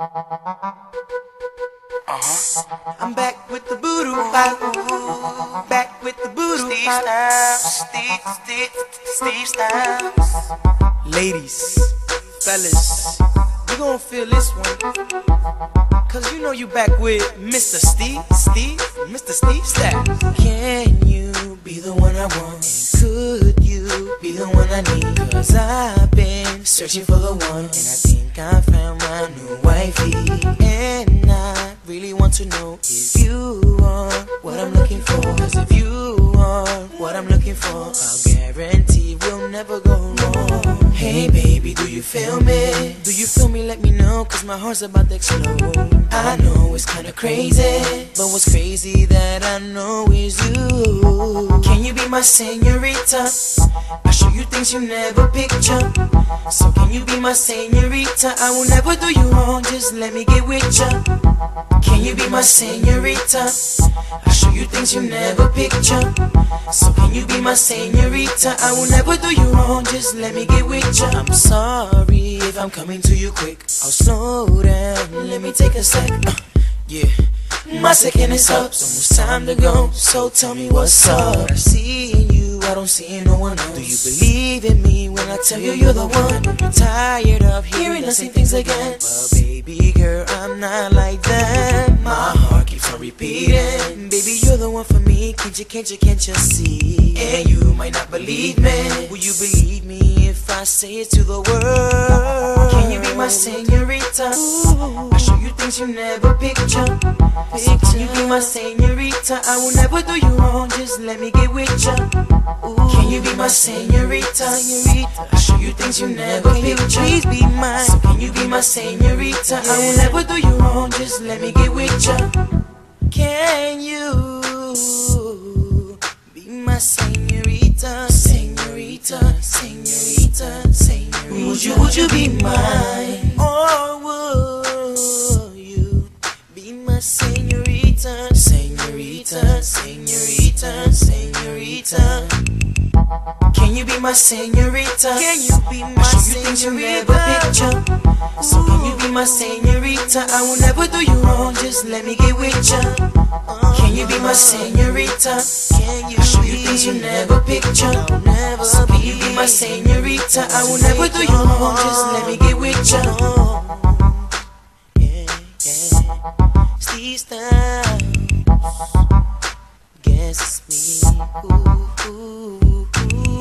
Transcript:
I'm back with the voodoo pop. Back with the voodoo pop. Steve Styles. Ladies, fellas, you gon' feel this one, cause you know you back with Mr. Steve Styles. Can you be the one I want? And could you be the one I need? Cause I've been searching for the one, and I think I found my new wifey. And I really want to know if you are what I'm looking for. Cause if you are what I'm looking for, I'll guarantee we'll never go wrong. Hey baby, do you feel me? Do you feel me? Let me know, cause my heart's about to explode. I know it's kinda crazy, but what's crazy that I know is you. Can you be my senorita? I'll show you things you never picture. So can you be my senorita? I will never do you wrong, just let me get with ya. Can you be my senorita? I'll show you things you never picture. So can you be my senorita? I will never do you wrong, just let me get with ya. I'm sorry if I'm coming to you quick. I'll slow down, let me take a sec. Yeah, my second is up, so it's time to go. So tell me what's up. I see in you, I don't see in no one else. Do you believe in me when I tell you you're the one? I'm tired of hearing the same things again. But baby girl, I'm not like that. My heart keeps on repeating. Baby, you're the one for me, can't you see? And you might not believe me. Will you believe me if I say it to the world? Can you be my senorita? I'll show you things you never picture. So can you be my senorita? I will never do you wrong, just let me get with ya. Can you be my senorita? I'll show you things you never picture. Please be mine. So can you be my senorita? I will never do you wrong, just let me get with ya. Can you be my senorita? Senorita, senorita, senorita. Would you be mine? Or would you be my senorita? Senorita, senorita, senorita. Can you be my senorita? Can you be my senorita? You never picture. So can you be my senorita? I will never do you wrong, just let me get with ya. Can you be my senorita? Can you show you things you never picture? So can you be my senorita? I will never do you wrong, just let me get with ya. Yeah, yeah. Steve Styles, guess it's me. Ooh, ooh, ooh.